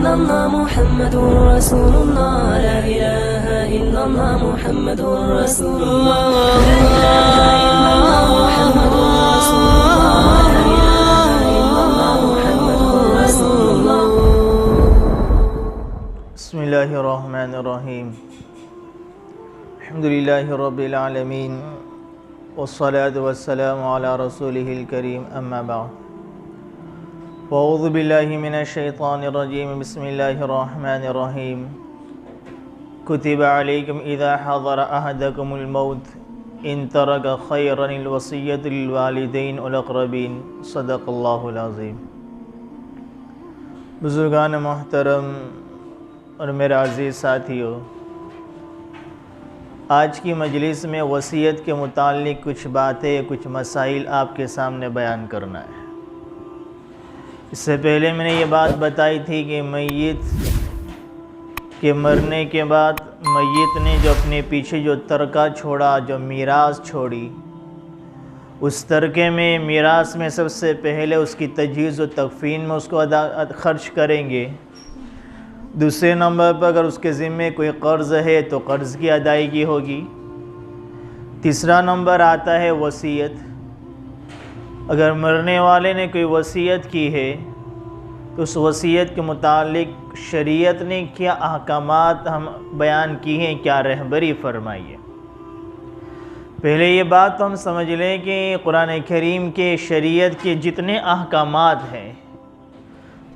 इल्लल्लाह मुहम्मदुर रसूलुल्लाह ला इलाहा इल्लल्लाह मुहम्मदुर रसूलुल्लाह ला इलाहा इल्लल्लाह मुहम्मदुर रसूलुल्लाह ला इलाहा इल्लल्लाह मुहम्मदुर रसूलुल्लाह। बिस्मिल्लाहिर्रहमानिर्रहीम अल्हम्दुलिल्लाहि रब्बिल आलमीन वस्सलातु वस्सलामु अला रसूलिहिल करीम अम्मा बाद अऊज़ु बिल्लाहि मिनश शैतानिर रजीम बिस्मिल्लाहिर्रहमानिर्रहीम कुतिबा अलैकुम इज़ा हज़र अहदकुमुल मौत इन तरक खैरनिल वसिय्यतु लिल वालिदैन वल अक़रबीन सदक़ल्लाहुल अज़ीम। बुज़ुर्गान मोहतरम और मेरे अज़ीज़ साथियों, आज की मजलिस में वसीयत के मुताल्लिक़ कुछ बातें, कुछ मसाइल आपके सामने बयान करना है। इससे पहले मैंने ये बात बताई थी कि मय्यत के मरने के बाद मय्यत ने जो अपने पीछे जो तरका छोड़ा, जो मीरास छोड़ी, उस तरके में मीरास में सबसे पहले उसकी तजहीज़ व तकफ़ीन में उसको खर्च करेंगे। दूसरे नंबर पर अगर उसके ज़िम्मे कोई कर्ज़ है तो कर्ज़ की अदायगी होगी। तीसरा नंबर आता है वसीयत। अगर मरने वाले ने कोई वसीयत की है तो उस वसीयत के मुतालिक शरीयत ने क्या अहकामात हम बयान की हैं, क्या रहबरी फरमाई है। पहले ये बात तो हम समझ लें कि कुरान करीम के शरीयत के जितने अहकामात हैं,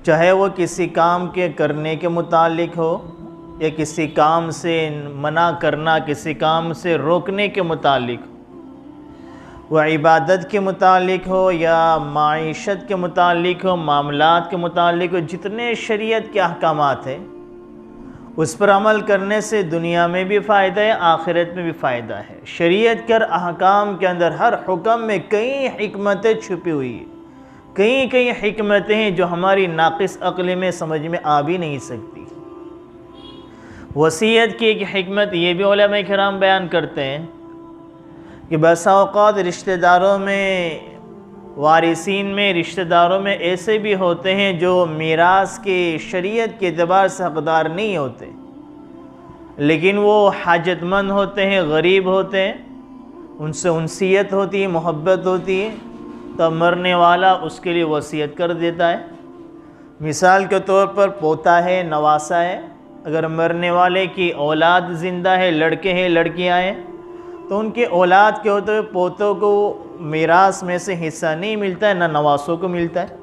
चाहे वो किसी काम के करने के मुतालिक हो या किसी काम से मना करना, किसी काम से रोकने के मुतालिक हो, वह इबादत के मुतालिक हो या माईशत के मुतालिक हो, मामलात के मुतालिक हो, जितने शरीयत के अहकामात हैं उस पर अमल करने से दुनिया में भी फ़ायदा है, आखिरत में भी फ़ायदा है। शरीयत के अहकाम के अंदर हर हुक्म में कई हिकमतें छुपी हुई है, कई हिकमतें हैं जो हमारी नाक़िस अक़ल में समझ में आ भी नहीं सकती। वसीयत की एक हिकमत ये भी उलमा किराम बयान करते हैं कि बसा औक़ात रिश्तेदारों में, वारिसीन में, रिश्तेदारों में ऐसे भी होते हैं जो मीरास के शरीयत के एतबार से हक़दार नहीं होते, लेकिन वो हाजतमंद होते हैं, गरीब होते हैं, उनसे उनसियत होती है, मोहब्बत होती है, तब मरने वाला उसके लिए वसीयत कर देता है। मिसाल के तौर पर पोता है, नवासा है, अगर मरने वाले की औलाद ज़िंदा है, लड़के हैं, लड़कियां हैं, तो उनके औलाद के होते हुए पोतों को मीरास में से हिस्सा नहीं मिलता है, ना नवासों को मिलता है।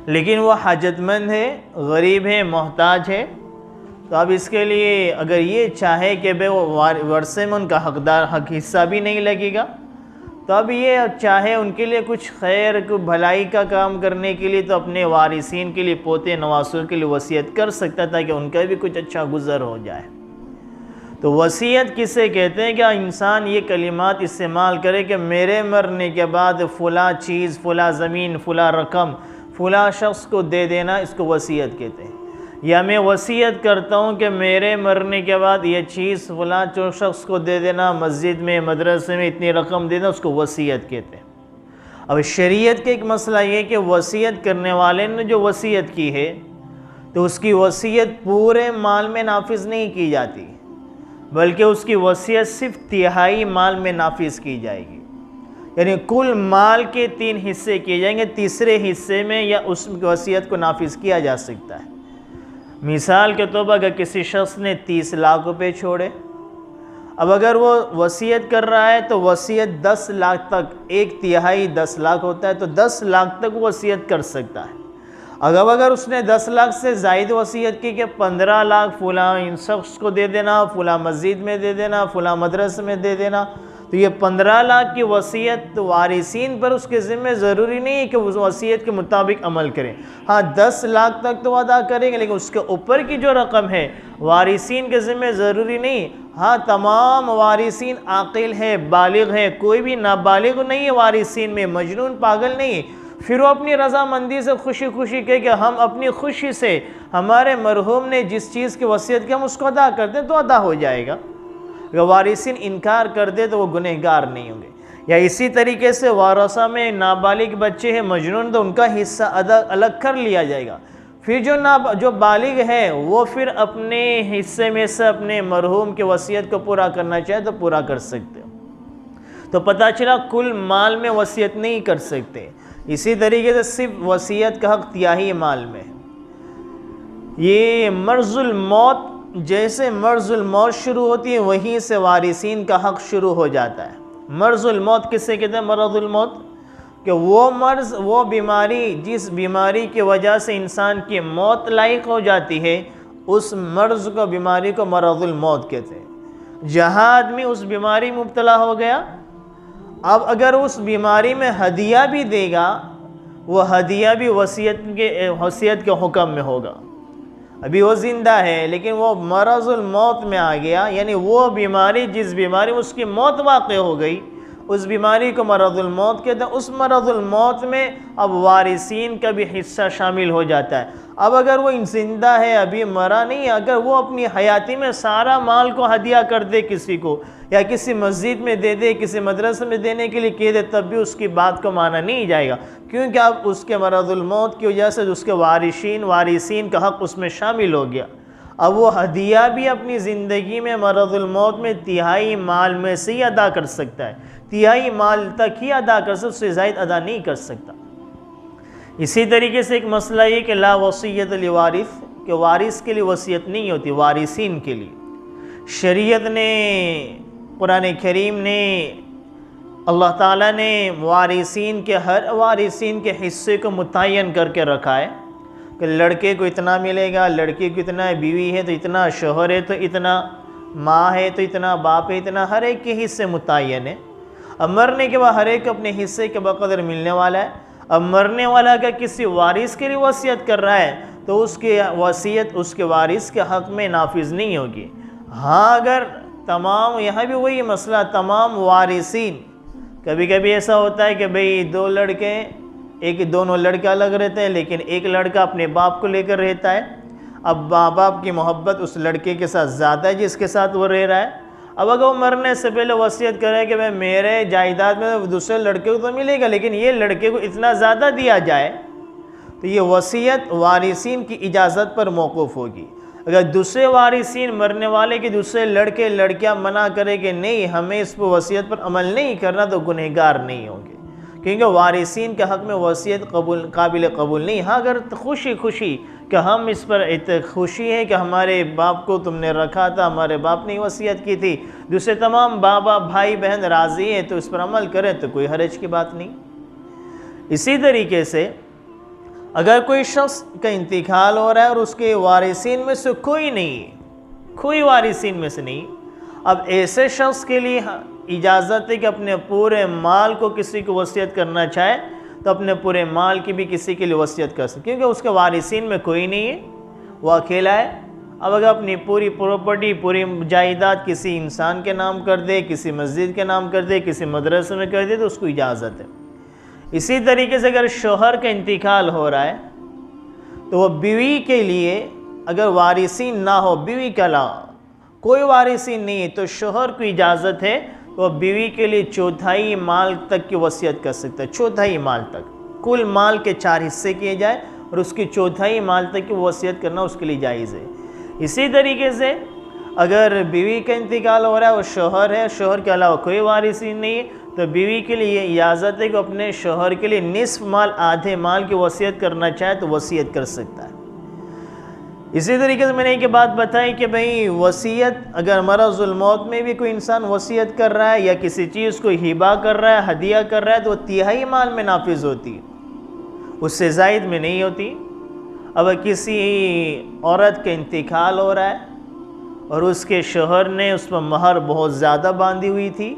लेकिन वह हाजतमंद है, गरीब है, मोहताज है, तो अब इसके लिए अगर ये चाहे कि भाई वो वर्षे में उनका हक हिस्सा भी नहीं लगेगा, तो अब ये चाहे उनके लिए कुछ खैर को भलाई का काम करने के लिए तो अपने वारिसीन के लिए, पोते नवासों के लिए वसीयत कर सकता था कि उनका भी कुछ अच्छा गुज़र हो जाए। तो वसीयत किसे कहते हैं? कि इंसान ये कलिमात इस्तेमाल करे कि मेरे मरने के बाद फ़ुला चीज़, फ़ुला ज़मीन, फ़ुला रकम फ़ुला शख्स को दे देना, इसको वसीयत कहते हैं। या मैं वसीयत करता हूँ कि मेरे मरने के बाद ये चीज़ फ़ुला जो शख्स को दे देना, मस्जिद में, मदरसे में इतनी रकम देना, उसको वसीयत कहते हैं। अब शरीयत का एक मसला ये कि वसीयत करने वाले ने जो वसीयत की है तो उसकी वसीयत पूरे माल में नाफिज नहीं की जाती, बल्कि उसकी वसीयत सिर्फ तिहाई माल में नाफिज की जाएगी। यानी कुल माल के 3 हिस्से किए जाएंगे, तीसरे हिस्से में या उस वसीयत को नाफिज किया जा सकता है। मिसाल के तौर पर अगर किसी शख्स ने 30 लाख रुपए छोड़े, अब अगर वो वसीयत कर रहा है तो वसीयत 10 लाख तक, 1/3 10 लाख होता है, तो 10 लाख तक वसीयत कर सकता है। अगर उसने 10 लाख से ज़ायद वसीयत की कि 15 लाख फ़ुला इन शख्स को दे देना, फ़ुला मस्जिद में दे देना, फ़ुला मदरसे में दे देना, तो ये 15 लाख की वसीयत वारिसीन पर उसके ज़िम्मे ज़रूरी नहीं है कि उस वसीयत के मुताबिक अमल करें। हाँ, 10 लाख तक तो अदा करेंगे, लेकिन उसके ऊपर की जो रकम है वारिसीन के ज़िम्मे ज़रूरी नहीं। हाँ, तमाम वारिसीन आकिल है, बालिग है, कोई भी नाबालिग नहीं है वारिसीन में, मजनून पागल नहीं, फिर वो अपनी रज़ामंदी से खुशी खुशी कहे कि हम अपनी खुशी से हमारे मरहूम ने जिस चीज़ की वसीयत की हम उसको अदा कर दें तो अदा हो जाएगा। अगर वारिसिन इनकार कर दे तो वो गुनहगार नहीं होंगे। या इसी तरीके से वारसा में नाबालिग बच्चे हैं, मजनून, तो उनका हिस्सा अलग कर लिया जाएगा। फिर जो बालिग है वो फिर अपने हिस्से में से अपने मरहूम के वसीयत को पूरा करना चाहे तो पूरा कर सकते हो। तो पता चला कुल माल में वसीयत नहीं कर सकते। इसी तरीके से सिर्फ वसीयत का हक तिहाई माल में। ये मर्जुल मौत, जैसे मर्जुल मौत शुरू होती है वहीं से वारिसीन का हक शुरू हो जाता है। मर्जुल मौत किससे कहते हैं? मरजुल मौत, कि वो मर्ज़, वो बीमारी, जिस बीमारी की वजह से इंसान की मौत लायक हो जाती है, उस मर्ज़ को, बीमारी को मरजुल मौत कहते हैं। जहाँ आदमी उस बीमारी में मुब्तला हो गया, अब अगर उस बीमारी में हदिया भी देगा, वो हदिया भी वसीयत के हुक्म में होगा। अभी वो ज़िंदा है लेकिन वो मरजुल मौत में आ गया, यानी वो बीमारी, जिस बीमारी में उसकी मौत वाक़ हो गई, उस बीमारी को मरजुल मौत कहते हैं। उस मरजुल मौत में अब वारिसीन का भी हिस्सा शामिल हो जाता है। अब अगर वो जिंदा है, अभी मरा नहीं, अगर वो अपनी हयाती में सारा माल को हदिया कर दे किसी को, या किसी मस्जिद में दे दे, किसी मदरसे में देने के लिए कह दे, तब भी उसकी बात को माना नहीं जाएगा, क्योंकि अब उसके मरजुल मौत की वजह से उसके वारिसीन का हक उसमें शामिल हो गया। अब वो हदिया भी अपनी ज़िंदगी में मरजुल मौत में तिहाई माल में से ही अदा कर सकता है, तिहाई माल तक ही अदा कर सकता, उससे ज़ायद अदा नहीं कर सकता। इसी तरीके से एक मसला ये कि ला वसीयत लिवारिस, कि वारिस के लिए वसीयत नहीं होती, वारिसीन के लिए। शरीयत ने, कुरान करीम ने, अल्लाह ताला ने वारिसीन के, हर वारिसीन के हिस्से को मुतय्यन करके रखा है कि लड़के को इतना मिलेगा, लड़की को इतना है, बीवी है तो इतना, शोहर है तो इतना, माँ है तो इतना, बाप है इतना, हर एक के हिस्से मुतय्यन है। अब मरने के बाद हर एक अपने हिस्से के बकदर मिलने वाला है। अब मरने वाला अगर किसी वारिस के लिए वसीयत कर रहा है तो उसकी वसीयत उसके वारिस के हक़ में नाफिज नहीं होगी। हाँ, अगर तमाम, यहाँ भी वही मसला, तमाम वारिसीन, कभी कभी ऐसा होता है कि भाई दो लड़के, दोनों लड़के अलग रहते हैं, लेकिन एक लड़का अपने बाप को लेकर रहता है। अब माँ बाप की मोहब्बत उस लड़के के साथ ज़्यादा है जिसके साथ वो रह रहा है। अब अगर वो मरने से पहले वसीयत करे कि भाई मेरे जायदाद में दूसरे लड़के को तो मिलेगा, लेकिन ये लड़के को इतना ज़्यादा दिया जाए, तो ये वसीयत वारिसीन की इजाज़त पर मौकूफ़ होगी। अगर दूसरे वारिसीन, मरने वाले के दूसरे लड़के लड़कियां मना करें कि नहीं, हमें इस पर वसीयत पर अमल नहीं करना, तो गुनहगार नहीं होंगे, क्योंकि वारिसीन के हक़ में वसीयत काबिल कबूल नहीं। हाँ, अगर खुशी खुशी कि हम इस पर खुशी है कि हमारे बाप को तुमने रखा था, हमारे बाप ने वसीयत की थी, दूसरे तमाम बाबा भाई बहन राज़ी हैं तो इस पर अमल करें, तो कोई हरज की बात नहीं। इसी तरीके से अगर कोई शख्स का इंतकाल हो रहा है और उसके वारिसीन में से कोई नहीं है, कोई वारिसीन में से नहीं, अब ऐसे शख्स के लिए इजाज़त है कि अपने पूरे माल को किसी को वसीयत करना चाहे तो अपने पूरे माल की भी किसी के लिए वसीयत कर सकते, क्योंकि उसके वारिसीन में कोई नहीं है, वो अकेला है। अब अगर अपनी पूरी प्रॉपर्टी, पूरी जायदाद किसी इंसान के नाम कर दे, किसी मस्जिद के नाम कर दे, किसी मदरसे में कर दे, तो उसको इजाज़त है। इसी तरीके से अगर शोहर का इंतकाल हो रहा है तो वो बीवी के लिए अगर वारिसीन ना हो, बीवी के अलावा कोई वारिसीन नहीं है, तो शोहर को इजाज़त है तो बीवी के लिए चौथाई माल तक की वसीयत कर सकता है। चौथाई माल तक, कुल माल के 4 हिस्से किए जाए और उसकी चौथाई माल तक की वसीयत करना उसके लिए जायज़ है। इसी तरीके से अगर बीवी का इंतकाल हो रहा है, वो शोहर है, शोहर के अलावा कोई वारिसीन नहीं है, तो बीवी के लिए इजाज़त है कि अपने शोहर के लिए निस्फ माल, आधे माल की वसीयत करना चाहे तो वसीयत कर सकता है। इसी तरीके से मैंने एक बात बताई कि भाई वसीयत, अगर मरज़ुल मौत में भी कोई इंसान वसीयत कर रहा है या किसी चीज़ को हिबा कर रहा है, हदिया कर रहा है, तो वो तिहाई माल में नाफिज होती है, उससे ज़ायद में नहीं होती। अब किसी औरत का इंतकाल हो रहा है और उसके शोहर ने उस पर महर बहुत ज़्यादा बांधी हुई थी,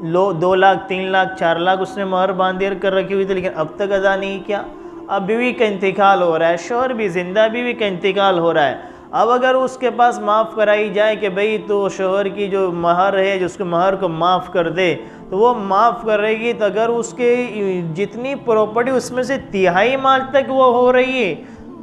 2 लाख 3 लाख 4 लाख उसने महर बांध कर रखी हुई थी, लेकिन अब तक अदा नहीं किया। अब बीवी का इंतकाल हो रहा है, शोहर भी जिंदा, बीवी का इंतकाल हो रहा है। अब अगर उसके पास माफ़ कराई जाए कि भाई तो शोहर की जो महर है, जो उसके महर को माफ़ कर दे, तो वो माफ़ करेगी, तो अगर उसके जितनी प्रॉपर्टी उसमें से तिहाई माल तक वो हो रही है,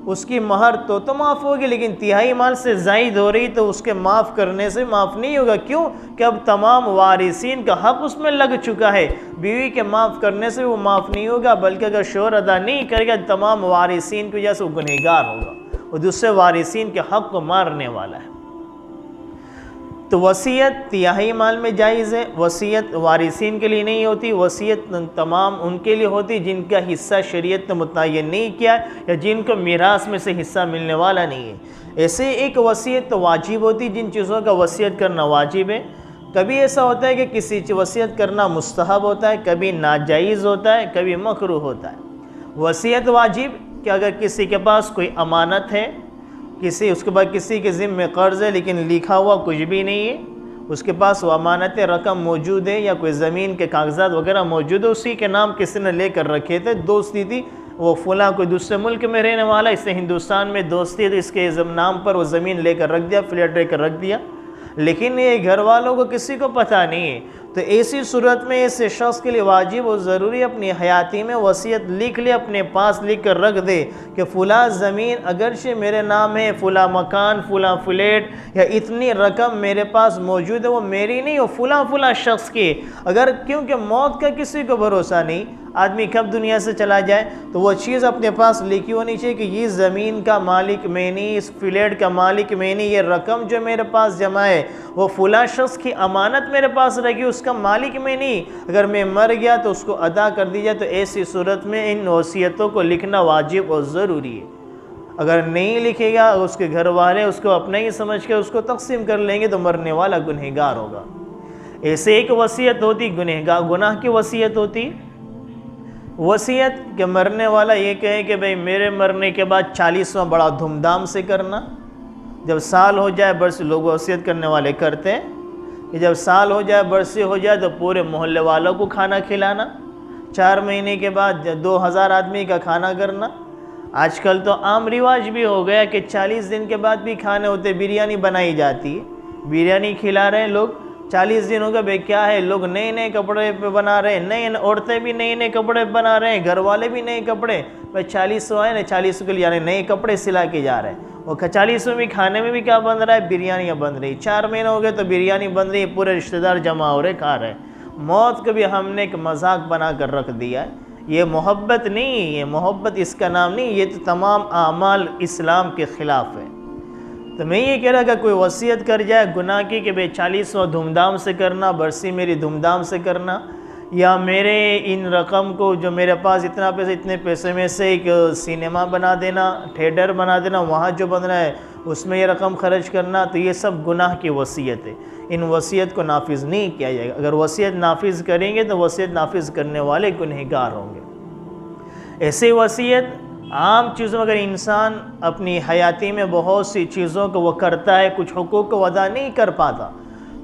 उसकी महर तो माफ़ होगी, लेकिन तिहाई माल से ज़ायद हो रही तो उसके माफ़ करने से माफ़ नहीं होगा। क्यों? कि अब तमाम वारिसीन का हक़ उसमें लग चुका है। बीवी के माफ़ करने से वो माफ़ नहीं होगा, बल्कि अगर शोहर अदा नहीं करेगा तमाम वारिसीन की वजह से वो गुनहगार होगा, वो दूसरे वारिसीन के हक़ को मारने वाला है। तो वसीयत तिहाई माल में जायज़ है, वसीयत वारिसीन के लिए नहीं होती, वसीयत तमाम उनके लिए होती जिनका हिस्सा शरीयत ने मुतय्यन नहीं किया या जिनको मीरास में से हिस्सा मिलने वाला नहीं है। ऐसे एक वसीयत तो वाजिब होती, जिन चीज़ों का वसीयत करना वाजिब है। कभी ऐसा होता है कि किसी चीज़ वसीयत करना मुस्तहब होता है, कभी नाजायज़ होता है, कभी मकरूह होता है। वसीयत वाजिब कि अगर किसी के पास कोई अमानत है, उसके बाद किसी के ज़िम्मे कर्ज़ है लेकिन लिखा हुआ कुछ भी नहीं है, उसके पास वो अमानत रकम मौजूद है या कोई ज़मीन के कागजात वगैरह मौजूद है, उसी के नाम किसी ने लेकर रखे थे, दोस्ती थी, वो फला कोई दूसरे मुल्क में रहने वाला, इससे हिंदुस्तान में दोस्ती है तो इसके नाम पर वो ज़मीन लेकर रख दिया, फ्लैट लेकर रख दिया, लेकिन ये घर वालों को किसी को पता नहीं है। तो ऐसी सूरत में ऐसे शख्स के लिए वाजिब और ज़रूरी अपनी हयाती में वसीयत लिख ले, अपने पास लिख कर रख दे कि फ़ुला ज़मीन अगरचे मेरे नाम है, फ़ुला मकान, फ़ुला फ्लैट या इतनी रकम मेरे पास मौजूद है, वो मेरी नहीं, वो फ़ुला शख्स की। अगर क्योंकि मौत का किसी को भरोसा नहीं, आदमी कब दुनिया से चला जाए, तो वो चीज़ अपने पास लिखी होनी चाहिए कि ये ज़मीन का मालिक मैं नहीं, इस फ्लैट का मालिक मैं नहीं, ये रकम जो मेरे पास जमा है वो फ़ुला शख्स की अमानत मेरे पास रखी, उसका मालिक मैं नहीं, अगर मैं मर गया तो उसको अदा कर दी जाए। तो ऐसी सूरत में इन वसीयतों को लिखना वाजिब और ज़रूरी है। अगर नहीं लिखेगा, उसके घर वाले उसको अपना ही समझ के उसको तकसीम कर लेंगे तो मरने वाला गुनहगार होगा। ऐसे एक वसीयत होती गुनाह की वसीयत होती, वसीयत के मरने वाला ये कहे कि भाई मेरे मरने के बाद 40वां बड़ा धूमधाम से करना। जब साल हो जाए बरसी, लोग वसीयत करने वाले करते हैं कि जब साल हो जाए बरसी हो जाए तो पूरे मोहल्ले वालों को खाना खिलाना, 4 महीने के बाद 2000 आदमी का खाना करना। आजकल तो आम रिवाज भी हो गया कि 40 दिन के बाद भी खाने होते, बिरयानी बनाई जाती है, बिरयानी खिला रहे हैं लोग। 40 दिन हो गए, भाई क्या है, लोग नए नए कपड़े पे बना रहे हैं, नए औरतें भी नए नए कपड़े बना रहे हैं, घर वाले भी नए कपड़े, भाई 40 आए ना, 40 के लिए यानी नए कपड़े सिला के जा रहे हैं। और 40 में भी खाने में भी क्या बन रहा है, बिरयानियाँ बन रही। 4 महीने हो गए तो बिरयानी बन रही है, पूरे रिश्तेदार जमा हो रहे, खा रहे। मौत को भी हमने एक मजाक बना कर रख दिया है। ये मोहब्बत नहीं, ये मोहब्बत इसका नाम नहीं, ये तो तमाम आमाल इस्लाम के ख़िलाफ़ है। तो मैं ये कह रहा कि कोई वसीयत कर जाए गुनाह की कि भाई 40वां धूमधाम से करना, बरसी मेरी धूमधाम से करना, या मेरे इन रकम को जो मेरे पास इतना पैसे, इतने पैसे में से एक सिनेमा बना देना, थिएटर बना देना, वहाँ जो बन रहा है उसमें ये रकम खर्च करना, तो ये सब गुनाह की वसीयत है। इन वसीयत को नाफिज नहीं किया जाएगा। अगर वसीयत नाफिज करेंगे तो वसीयत नाफिज करने वाले गुनहगार होंगे। ऐसे वसीयत आम चीज़ों में अगर इंसान अपनी हयाती में बहुत सी चीज़ों को वो करता है, कुछ हुकूक को अदा नहीं कर पाता,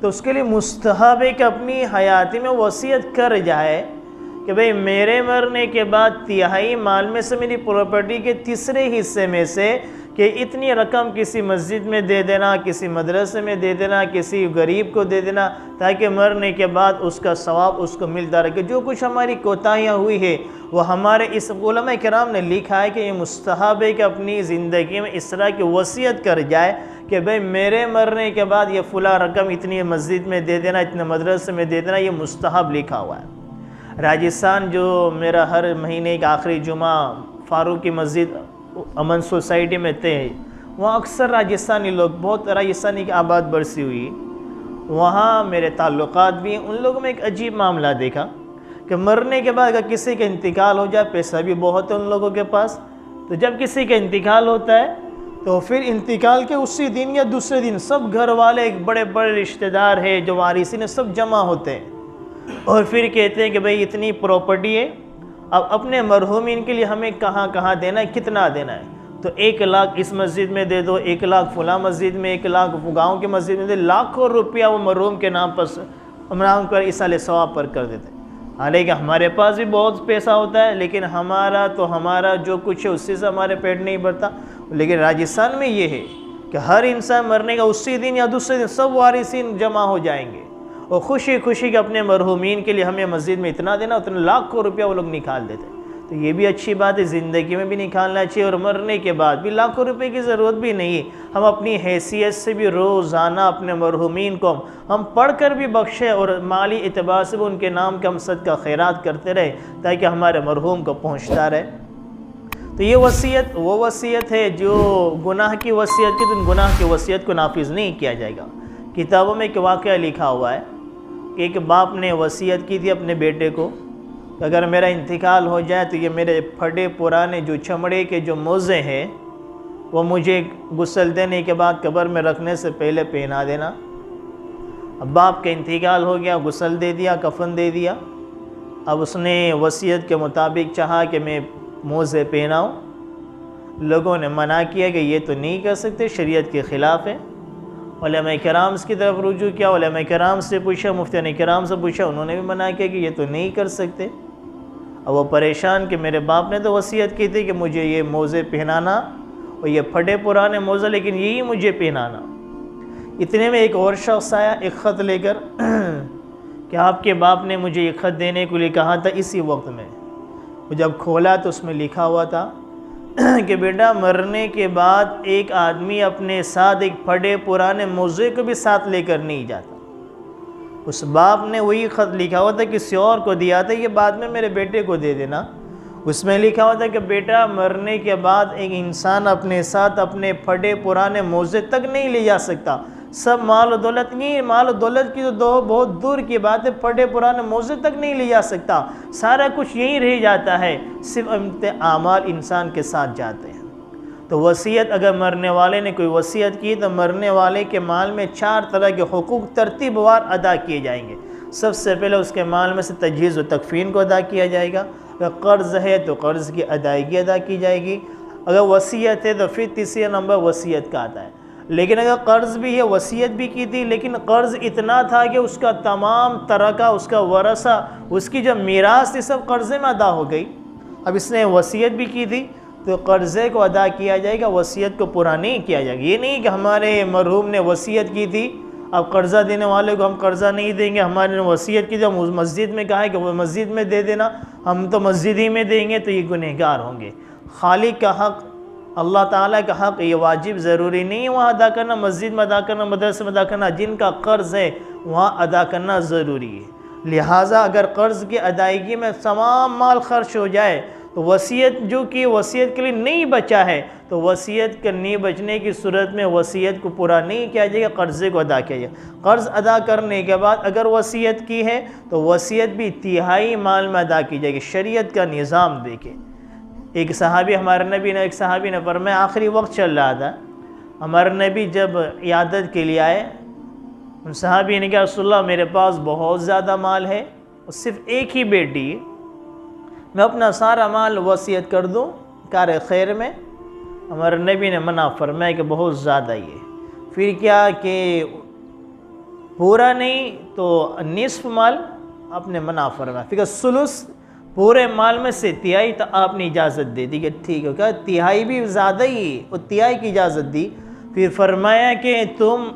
तो उसके लिए मुस्तहब है कि अपनी हयाती में वसीयत कर जाए कि भाई मेरे मरने के बाद तिहाई माल में से, मेरी प्रॉपर्टी के तीसरे हिस्से में से कि इतनी रकम किसी मस्जिद में दे देना, किसी मदरसे में दे देना, किसी गरीब को दे देना, ताकि मरने के बाद उसका सवाब उसको मिलता रहे। जो कुछ हमारी कोताहियाँ हुई है वो हमारे इस उलमा किराम ने लिखा है कि ये मुस्तहब है कि अपनी ज़िंदगी में इस तरह की वसीयत कर जाए कि भाई मेरे मरने के बाद ये फ़ुला रकम इतनी मस्जिद में दे देना, इतने मदरसे में दे देना, ये मुस्तहब लिखा हुआ है। राजस्थान जो मेरा हर महीने का आखिरी जुमा फारूक की मस्जिद अमन सोसाइटी में थे, वहाँ अक्सर राजस्थानी लोग, बहुत राजस्थानी की आबाद बरसी हुई, वहाँ मेरे ताल्लुकात भी हैं। उन लोगों में एक अजीब मामला देखा कि मरने के बाद अगर किसी का इंतकाल हो जाए, पैसा भी बहुत है उन लोगों के पास, तो जब किसी का इंतकाल होता है तो फिर इंतकाल के उसी दिन या दूसरे दिन सब घर वाले, एक बड़े बड़े रिश्तेदार है जो वारिसी ने, सब जमा होते हैं और फिर कहते हैं कि भाई इतनी प्रॉपर्टी है, अब अपने मरहूमीन के लिए हमें कहाँ कहाँ देना है, कितना देना है। तो 1 लाख इस मस्जिद में दे दो, 1 लाख फुला मस्जिद में, 1 लाख गाँव की मस्जिद में दे, लाखों रुपया वो मरहूम के नाम पर इसाले सवाब पर कर देते। हालांकि हमारे पास भी बहुत पैसा होता है, लेकिन हमारा जो कुछ है उससे से हमारे पेट नहीं भरता। लेकिन राजस्थान में ये है कि हर इंसान मरने का उसी दिन या दूसरे दिन सब वारिसीन जमा हो जाएंगे और खुशी खुशी के अपने मरहूमीन के लिए हमें मस्जिद में इतना देना, उतना लाखों रुपया वो लोग निकाल देते। तो ये भी अच्छी बात है, ज़िंदगी में भी निकालना चाहिए और मरने के बाद भी। लाखों रुपए की ज़रूरत भी नहीं है, हम अपनी हैसियत से भी रोज़ाना अपने मरहूमीन को हम पढ़ कर भी बख्शें और माली एतबार से भी उनके नाम का हम सदका खैरात करते रहे ताकि हमारे मरहूम को पहुँचता रहे। तो ये वसीयत वो वसीयत है जो गुनाह की वसीयत की, तो गुनाह की वसीयत को नाफिज नहीं किया जाएगा। किताबों में एक वाक़या लिखा हुआ है कि एक बाप ने वसीयत की थी अपने बेटे को, अगर मेरा इंतकाल हो जाए तो ये मेरे फटे पुराने जो चमड़े के जो मोज़े हैं वो मुझे गुस्ल देने के बाद कब्र में रखने से पहले पहना देना। अब बाप का इंतकाल हो गया, गुस्ल दे दिया, कफन दे दिया। अब उसने वसीयत के मुताबिक चाहा कि मैं मोज़े पहनाऊँ। लोगों ने मना किया कि ये तो नहीं कर सकते, शरीयत के ख़िलाफ़ है। उलमा किराम की तरफ रुजू किया, उलमा किराम से पूछा, मुफ्ती किराम से पूछा, उन्होंने भी मना किया कि ये तो नहीं कर सकते। अब वो परेशान कि मेरे बाप ने तो वसीयत की थी कि मुझे ये मोज़े पहनाना और ये फटे पुराने मोज़े, लेकिन यही मुझे पहनाना। इतने में एक और शख्स आया एक ख़त लेकर कि आपके बाप ने मुझे ये ख़त देने के लिए कहा था इसी वक्त में। वो जब खोला तो उसमें लिखा हुआ था कि बेटा मरने के बाद एक आदमी अपने साथ एक फटे पुराने मोज़े को भी साथ लेकर नहीं जाता। उस बाप ने वही ख़त लिखा हुआ था, किसी और को दिया था, ये बाद में मेरे बेटे को दे देना। उसमें लिखा हुआ था कि बेटा मरने के बाद एक इंसान अपने साथ अपने फटे पुराने मोज़े तक नहीं ले जा सकता। सब माल और दौलत नहीं, माल और दौलत की तो बहुत दूर की बात है, फटे पुराने मोज़े तक नहीं ले जा सकता। सारा कुछ यहीं रह जाता है, सिर्फ आमाल इंसान के साथ जाते हैं। तो वसीयत अगर मरने वाले ने कोई वसीयत की तो मरने वाले के माल में 4 तरह के हुकूक तरतीबवार अदा किए जाएंगे। सबसे पहले उसके माल में से तजहीज़ व तकफ़ीन को अदा किया जाएगा। अगर कर्ज़ है तो कर्ज़ की अदायगी अदा की जाएगी। अगर वसीयत है तो फिर तीसरा नंबर वसीयत का आता है। लेकिन अगर कर्ज़ भी है, वसीयत भी की थी, लेकिन कर्ज़ इतना था कि उसका तमाम तरह का उसका वरसा, उसकी जो मीरास थी सब कर्ज़े में अदा हो गई। अब इसने वसीयत भी की थी तो कर्ज़े को अदा किया जाएगा, वसीयत को पूरा नहीं किया जाएगा। ये नहीं कि हमारे मरहूम ने वसीयत की थी, अब कर्ज़ा देने वाले को हम कर्ज़ा नहीं देंगे, हमारे वसीयत की जब मस्जिद में कहा है कि वो मस्जिद में दे देना, हम तो मस्जिद ही में देंगे, तो ये गुनहगार होंगे। खालिक का हक़, अल्लाह ताला का हक़, ये वाजिब ज़रूरी नहीं है वहाँ अदा करना, मस्जिद में अदा करना, मदरसे में अदा करना। जिनका कर्ज़ है वहाँ अदा करना ज़रूरी है। लिहाजा अगर कर्ज़ की अदायगी में तमाम माल खर्च हो जाए तो वसीयत जो कि वसीयत के लिए नहीं बचा है, तो वसीयत के नहीं बचने की सूरत में वसीयत को पूरा नहीं किया जाएगा, कर्ज़े को अदा किया जाएगा। कर्ज़ अदा करने के बाद अगर वसीयत की है तो वसीयत भी तिहाई माल में अदा की जाएगी। शरीयत का निज़ाम देखे, एक सहाबी हमारे नबी ने, एक सहाबी ने फरमाया, आखिरी वक्त चल रहा था, हमारे नबी जब इयादत के लिए आए, उन सहाबी ने कहा रसूलुल्लाह मेरे पास बहुत ज़्यादा माल है और सिर्फ़ एक ही बेटी है, मैं अपना सारा माल वसीयत कर दूं कार खैर में। हमारे नबी ने मना फरमाया कि बहुत ज़्यादा ही है। फिर क्या कि पूरा नहीं तो निस्फ माल आपने मना फरमाया। फिर सुलुस पूरे माल में से तिहाई तो आपने इजाज़त दे दी कि ठीक है, क्या तिहाई भी ज़्यादा ही और तिहाई की इजाज़त दी। फिर फरमाया कि तुम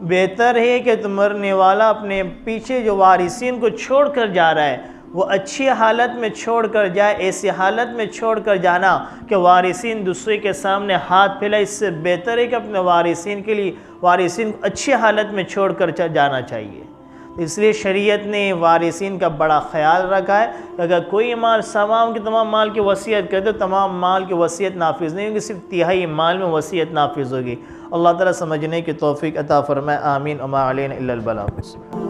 बेहतर है कि तुम मरने वाला अपने पीछे जो वारिसीन को छोड़ कर जा रहा है वो अच्छी हालत में छोड़ कर जाए, ऐसी हालत में छोड़ कर जाना कि वारिसीन दूसरे के सामने हाथ फैला। इससे बेहतर है कि अपने वारिसीन के लिए वारिसीन को अच्छी हालत में छोड़ कर जाना चाहिए। तो इसलिए शरीयत ने वारिसीन का बड़ा ख्याल रखा है। अगर कोई माल तमाम के तमाम माल की वसीयत कर दो, तमाम माल की वसीयत नाफिज नहीं होगी, सिर्फ तिहाई माल में वसीयत नाफिज होगी। अल्लाह ताला समझने की तौफीक अता फरमाए। आमीन। अमा अलैना इल्लल बलाग।